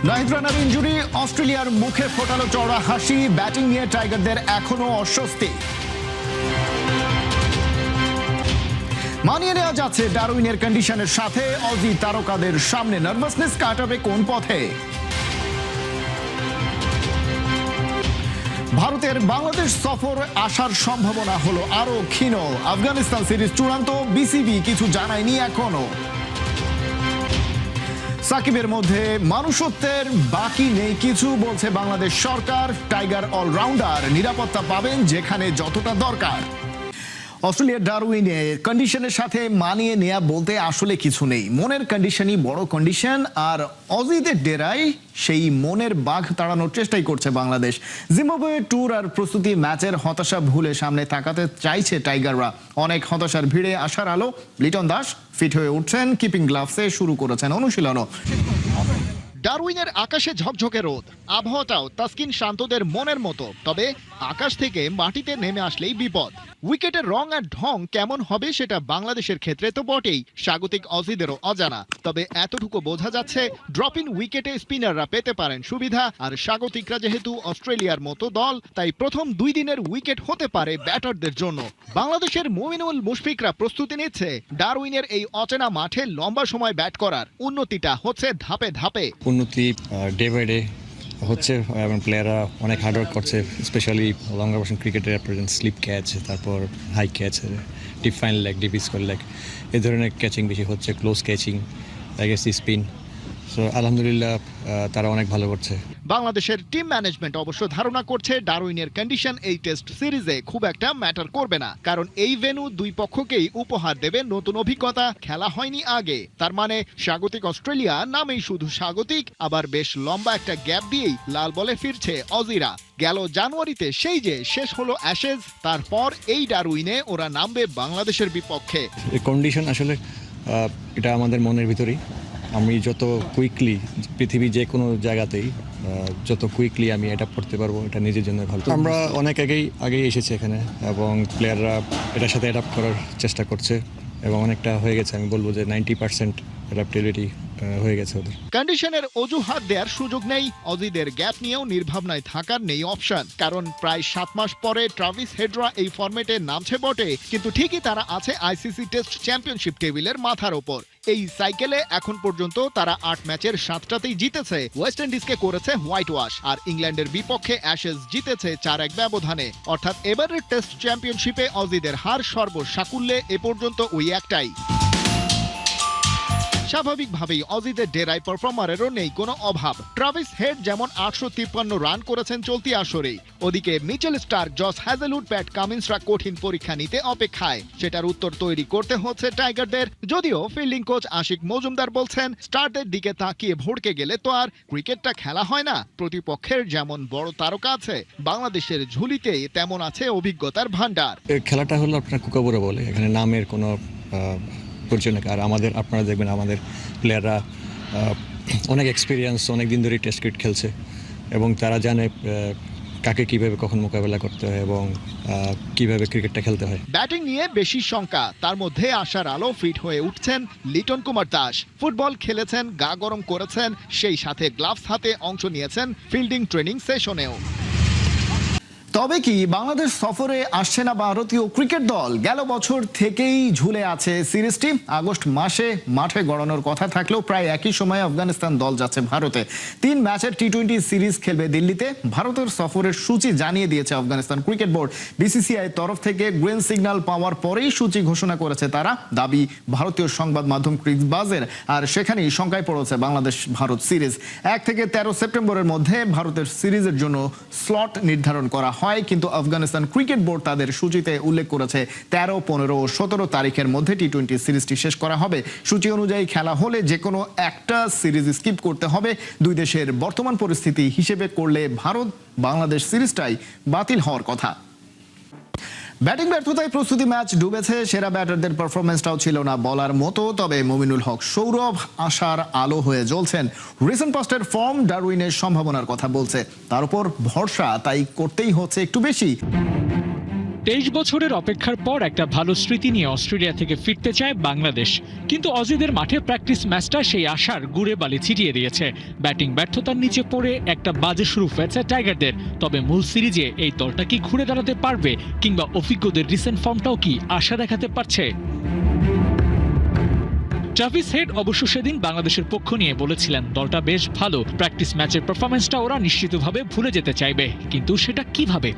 নাহিদ রানার injury, অস্ট্রেলিয়ার মুখে ফোটালো চওড়া হাসি, ব্যাটিং নিয়ে টাইগারদের এখনো অস্বস্তি। মানিয়ে নেওয়া যাচ্ছে ডারউইনের কন্ডিশনের সাথে, অজি তারকাদের সামনে নার্ভাসনেস কাটাবে কোন পথে? ভারতের বাংলাদেশ সফর আসার সম্ভাবনা হলো আরো ক্ষীণ। আফগানিস্তান সিরিজ চূড়ান্ত, বিসিবি কিছু জানায়নি এখনো। সাকিবের মধ্যে মানুষত্বের বাকি নেই কিছু, বলছে বাংলাদেশ সরকার। টাইগার অলরাউন্ডার, নিরাপত্তা পাবেন যেখানে যতটা দরকার। অস্ট্রেলিয়ার ডারউইনে কন্ডিশনের সাথে মানিয়ে নেয়া বলতে আসলে কিছু নেই, মনের কন্ডিশনই বড় কন্ডিশন। আর অজিদের ডেরায় সেই মনের বাঘ তাড়ানোর চেষ্টাই করছে বাংলাদেশ। জিম্বাবুয়ে ট্যুর আর প্রস্তুতি ম্যাচের হতাশা ভুলে সামনে তাকাতে চাইছে টাইগাররা। অনেক হতাশার ভিড়ে আসার আলো। লিটন দাস ফিট হয়ে উঠছেন, কিপিং গ্লাভসে শুরু করেছেন অনুশীলনও। ডারউইনের আকাশে ঝকঝকে রোদ, আবহাওয়াটাও তাসকিন শান্তদের মনের মতো। তবে আকাশ থেকে মাটিতে নেমে আসলেই বিপদ। উইকেটের রং আর ঢং কেমন হবে সেটা বাংলাদেশের ক্ষেত্রে তো বটেই, স্বাগতিক অজিদেরও অজানা। তবে এতটুকু বোঝা যাচ্ছে, ড্রপ ইন উইকেটে স্পিনাররা পেতে পারেন সুবিধা। আর স্বাগতিকরা যেহেতু অস্ট্রেলিয়ার মতো দল, তাই প্রথম 2 দিনের উইকেট হতে পারে ব্যাটারদের জন্য। বাংলাদেশের মুমিনুল মুশফিকরা প্রস্তুতি নিচ্ছে ডারউইনের এই অচেনা মাঠে লম্বা সময় ব্যাট করার। উন্নতিটা হচ্ছে ধাপে ধাপে। উন্নতি ডে বাই ডে হচ্ছে এবং প্লেয়াররা অনেক হার্ডওয়ার্ক করছে, স্পেশালি লঙ্গার ভার্সন ক্রিকেটের প্রেজেন্ট স্লিপ ক্যাচ, তারপর high catch, deep fine leg, deep square leg, এই ধরনের ক্যাচিং বেশি হচ্ছে, close catching, I spin. So আলহামদুলিল্লাহ তারা অনেক ভালো করছে। বাংলাদেশের টিম ম্যানেজমেন্ট অবশ্য ধারণা করছে ডারউইনের কন্ডিশন এই টেস্ট সিরিজে খুব একটা ম্যাটার করবে না, কারণ এই ভেন্যু দুই পক্ষকেই উপহার দেবে নতুন অভিজ্ঞতা, খেলা হয়নি আগে। তার মানে স্বাগতিক অস্ট্রেলিয়া নামেই শুধু স্বাগতিক, আবার বেশ লম্বা একটা গ্যাপ দিয়েই লাল বলে ফিরছে অজিরা। গেল জানুয়ারিতে সেই যে শেষ হলো অ্যাশেজ, তারপর এই ডারউইনে ওরা নামবে বাংলাদেশের বিপক্ষে। কন্ডিশন আসলে এটা আমাদের মনের ভিতরেই। আমি যত কুইকলি পৃথিবী যে কোনো জায়গাতেই যত কুইকলি আমি অ্যাডাপ্ট করতে পারবো, এটা নিজের জন্য ভালো। আমরা অনেক আগেই এসেছি এখানে, এবং প্লেয়াররা এটার সাথে অ্যাডাপ্ট করার চেষ্টা করছে, এবং অনেকটা হয়ে গেছে। আমি বলবো যে 90% অ্যাডাপ্টেবিলিটি হয়ে গেছে ওদের। কন্ডিশনের অজুহাত দেওয়ার সুযোগ নেই। অজিদের গ্যাপ নিয়েও নির্ভাবনায় থাকার নেই অপশন, কারণ প্রায় 7 মাস পরে ট্রাভিস হেডরা এই ফরম্যাটে নামছে বটে, কিন্তু ঠিকই তারা আছে আইসিসি টেস্ট চ্যাম্পিয়নশিপ টেবিলের মাথার ওপর। এই সাইকেলে এখন পর্যন্ত তারা 8 ম্যাচের 7টাতেই জিতেছে। ওয়েস্ট ইন্ডিজকে করেছে হোয়াইট ওয়াশ, আর ইংল্যান্ডের বিপক্ষে অ্যাশেজ জিতেছে 4-1 ব্যবধানে। অর্থাৎ এবারের টেস্ট চ্যাম্পিয়নশিপে অজিদের হার সর্বসাকুল্যে এ পর্যন্ত ওই একটাই। স্বাভাবিকভাবেই অজিদের ডেরাই পারফর্মারেরও নেই কোনো অভাব। ট্রাভিস হেড যেমন 853 রান করেছেন চলতি আসরেই, ওদিকে মিচেল স্টার্ক, জস হ্যাজেলউড, প্যাট কামিন্সরা কঠিন পরীক্ষা নিতে অপেক্ষায়। সেটার উত্তর তৈরি করতে হচ্ছে টাইগারদের। যদিও ফিল্ডিং কোচ আশিক মজুমদার বলছেন, স্টারদের দিকে তাকিয়ে ভড়কে গেলে তো আর ক্রিকেটটা খেলা হয় না। প্রতিপক্ষের যেমন বড় তারকা আছে, বাংলাদেশের ঝুলিতে তেমন আছে অভিজ্ঞতার ভান্ডার। খেলাটা হলো আপনার কুকাবুরা বলে, এখানে নামের কোনো পরিচয় নেই। আর আপনারা দেখবেন আমাদের প্লেয়াররা অনেক এক্সপিরিয়েন্স, অনেক দিন ধরে টেস্ট ক্রিকেট খেলছে, এবং তারা জানে কাকে কিভাবে কখন মোকাবেলা করতে হয় এবং কিভাবে ক্রিকেটটা খেলতে হয়। ব্যাটিং নিয়ে বেশি শঙ্কা, তার মধ্যে আশার আলো। ফিট হয়ে উঠছেন লিটন কুমার দাস। ফুটবল খেলেছেন, গা গরম করেছেন, সেই সাথে গ্লাভস হাতে অংশ নিয়েছেন ফিল্ডিং ট্রেনিং সেশনেও। তবে কি বাংলাদেশ সফরে আসছে না ভারতীয় ক্রিকেট দল? গেল বছর থেকেই ঝুলে আছে সিরিজটি। আগস্ট মাসে মাঠে গড়ানোর কথা থাকলেও প্রায় একই সময়ে আফগানিস্তান দল যাচ্ছে ভারতে। 3 ম্যাচের টি-20 সিরিজ খেলবে দিল্লিতে। ভারতের সফরের সূচি জানিয়ে দিয়েছে আফগানিস্তান ক্রিকেট বোর্ড। বিসিসিআই তরফ থেকে গ্রিন সিগন্যাল পাওয়ার পরেই সূচি ঘোষণা করেছে তারা, দাবি ভারতীয় সংবাদ মাধ্যম ক্রিকবাজের। আর সেখানেই শঙ্কায় পড়েছে বাংলাদেশ ভারত সিরিজ। 1 থেকে 13 সেপ্টেম্বরের মধ্যে ভারতের সিরিজের জন্য স্লট নির্ধারণ করা হয়, কিন্তু আফগানিস্তান ক্রিকেট বোর্ড তাদের সূচিতে উল্লেখ করেছে 13, 15 ও 17 তারিখের মধ্যে টি-20 সিরিজটি শেষ করা হবে। সূচি অনুযায়ী খেলা হলে যে কোনো একটা সিরিজ স্কিপ করতে হবে। দুই দেশের বর্তমান পরিস্থিতি হিসেবে করলে ভারত বাংলাদেশ সিরিজটাই বাতিল হওয়ার কথা। ব্যাটিং ব্যর্থতায় প্রস্তুতি ম্যাচ ডুবেছে। সেরা ব্যাটারদের পারফরমেন্সটাও ছিল না বলার মতো। তবে মুমিনুল হক সৌরভ আশার আলো হয়ে জ্বলছেন। রিসেন্ট পাস্টের ফর্ম ডারউইনের সম্ভাবনার কথা বলছে, তার উপর ভরসা, তাই করতেই হচ্ছে একটু বেশি। 23 বছরের অপেক্ষার পর একটা ভালো স্মৃতি নিয়ে অস্ট্রেলিয়া থেকে ফিরতে চায় বাংলাদেশ, কিন্তু অজিদের মাঠে প্র্যাকটিস ম্যাচটা সেই আশার গুড়ে বালি ছিটিয়ে দিয়েছে। ব্যাটিং ব্যর্থতার নিচে পড়ে একটা বাজে শুরু হয়েছে টাইগারদের। তবে মূল সিরিজে এই দলটা কি ঘুরে দাঁড়াতে পারবে, কিংবা অভিজ্ঞদের রিসেন্ট ফর্মটাও কি আশা দেখাতে পারছে? ট্রাভিস হেড অবশ্য সেদিন বাংলাদেশের পক্ষ নিয়ে বলেছিলেন দলটা বেশ ভালো, প্র্যাকটিস ম্যাচের পারফরমেন্সটা ওরা নিশ্চিতভাবে ভুলে যেতে চাইবে, কিন্তু সেটা কিভাবে?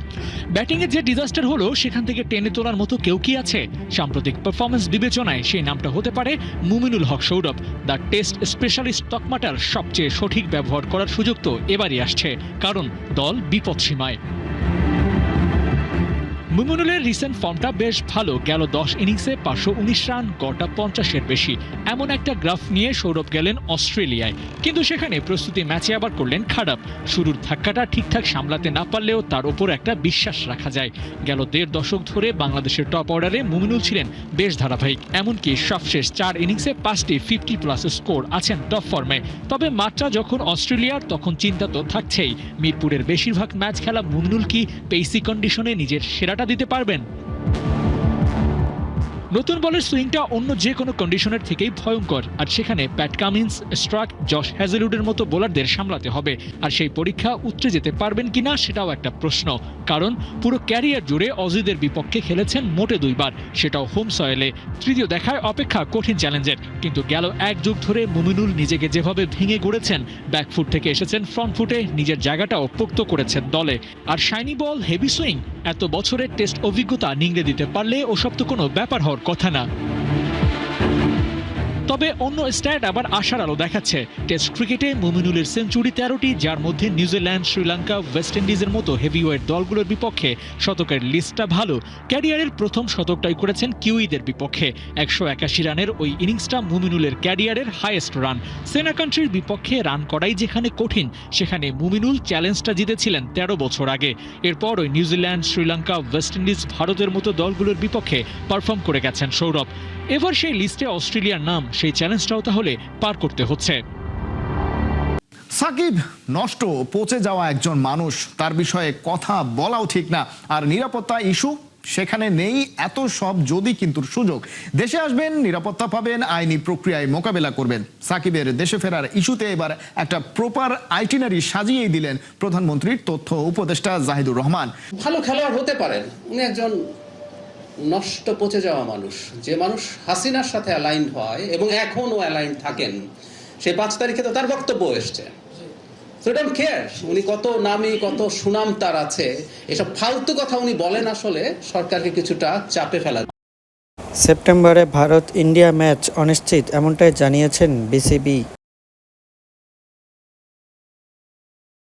ব্যাটিংয়ে যে ডিজাস্টার হলো সেখান থেকে টেনে তোলার মতো কেউ কি আছে? সাম্প্রতিক পারফরমেন্স বিবেচনায় সেই নামটা হতে পারে Mominul Haque Sourav. The test specialist তকমাটার সবচেয়ে সঠিক ব্যবহার করার সুযোগ তো এবারই আসছে, কারণ দল বিপদসীমায়। মুমিনুলের রিসেন্ট ফর্মটা বেশ ভালো, গেল 10 ইনিংসে 519 রান, গড়টা 50-এর বেশি। এমন একটা গ্রাফ নিয়ে সৌরভ গেলেন অস্ট্রেলিয়ায়, কিন্তু সেখানে প্রস্তুতি ম্যাচে আবার করলেন খারাপ। শুরুর ধাক্কাটা ঠিকঠাক সামলাতে না পারলেও তার ওপর একটা বিশ্বাস রাখা যায়। গেল 1.5 দশক ধরে বাংলাদেশের টপ অর্ডারে মুমিনুল ছিলেন বেশ ধারাবাহিক, এমনকি সবশেষ 4 ইনিংসে 5টি 50+ স্কোর, আছেন টপ ফর্মে। তবে মাঠটা যখন অস্ট্রেলিয়ার, তখন চিন্তা তো থাকছেই। মিরপুরের বেশিরভাগ ম্যাচ খেলা মুমিনুল কি পেসি কন্ডিশনে নিজের সেরাটা দিতে পারবেন? নতুন বলের সুইংটা অন্য যে কোনো কন্ডিশনের থেকেই ভয়ঙ্কর, আর সেখানে প্যাট কামিন্স, স্ট্রাক, জশ হ্যাজেলউডের মতো বোলারদের সামলাতে হবে। আর সেই পরীক্ষা উতরে যেতে পারবেন কিনা সেটাও একটা প্রশ্ন, কারণ পুরো ক্যারিয়ার জুড়ে অজিদের বিপক্ষে খেলেছেন মোটে 2 বার, সেটাও হোম সয়েলে। তৃতীয় দেখায় অপেক্ষা কঠিন চ্যালেঞ্জের, কিন্তু গেল 1 যুগ ধরে মুমিনুল নিজেকে যেভাবে ভেঙে গড়েছেন, ব্যাকফুট থেকে এসেছেন ফ্রন্ট ফুটে, নিজের জায়গাটাও পোক্ত করেছেন দলে। আর শাইনি বল, হেভি সুইং, এত বছরের টেস্ট অভিজ্ঞতা নিংড়ে দিতে পারলে ওসব তো কোনো ব্যাপার হওয়ার কথা না। তবে অন্য স্ট্যাট আবার আশার আলো দেখাচ্ছে। টেস্ট ক্রিকেটে মুমিনুলের সেঞ্চুরি 13টি, যার মধ্যে নিউজিল্যান্ড, শ্রীলঙ্কা, ওয়েস্ট ইন্ডিজের মতো হেভিওয়েট দলগুলোর বিপক্ষে শতকের লিস্টটা ভালো। ক্যারিয়ারের প্রথম শতকটাই করেছেন কিউইদের বিপক্ষে। 181 রানের ওই ইনিংসটা মুমিনুলের ক্যারিয়ারের হাইয়েস্ট রান। সেনা কান্ট্রির বিপক্ষে রান করাই যেখানে কঠিন, সেখানে মুমিনুল চ্যালেঞ্জটা জিতেছিলেন 13 বছর আগে। এরপর ওই নিউজিল্যান্ড, শ্রীলঙ্কা, ওয়েস্ট ইন্ডিজ, ভারতের মতো দলগুলোর বিপক্ষে পারফর্ম করে গেছেন সৌরভ। এবার সেই লিস্টে অস্ট্রেলিয়ার নাম, সেই চ্যালেঞ্জটাও তাহলে পার করতে হচ্ছে। সাকিব নষ্ট, পচে যাওয়া একজন মানুষ, তার বিষয়ে কথা বলাও ঠিক না। আর নিরাপত্তা ইস্যু সেখানে নেই, এত সব যদি কিন্তু সুযোগ। দেশে আসবেন, নিরাপত্তা পাবেন, আইনি প্রক্রিয়ায় মোকাবেলা করবেন। সাকিবের দেশে ফেরার ইস্যুতে এবার একটা প্রপার আইটিনারি সাজিয়েই দিলেন প্রধানমন্ত্রীর তথ্য উপদেষ্টা জাহিদুর রহমান। ভালো খেলোয়াড় হতে পারেন, উনি একজন নষ্ট, পচে যাওয়া মানুষ। যে মানুষ হাসিনার সাথে অ্যালাইন্ড হয় এবং এখনও অ্যালাইন্ড থাকেন, সেই 5 তারিখে তো তার বক্তব্য এসছে। সো ডোন্ট কেয়ার উনি কত নামী, কত সুনাম তার আছে, এসব ফালতু কথা উনি বলেন আসলে সরকারকে কিছুটা চাপে ফেলা। সেপ্টেম্বরে ভারত ইন্ডিয়া ম্যাচ অনিশ্চিত, এমনটাই জানিয়েছেন বিসিবি।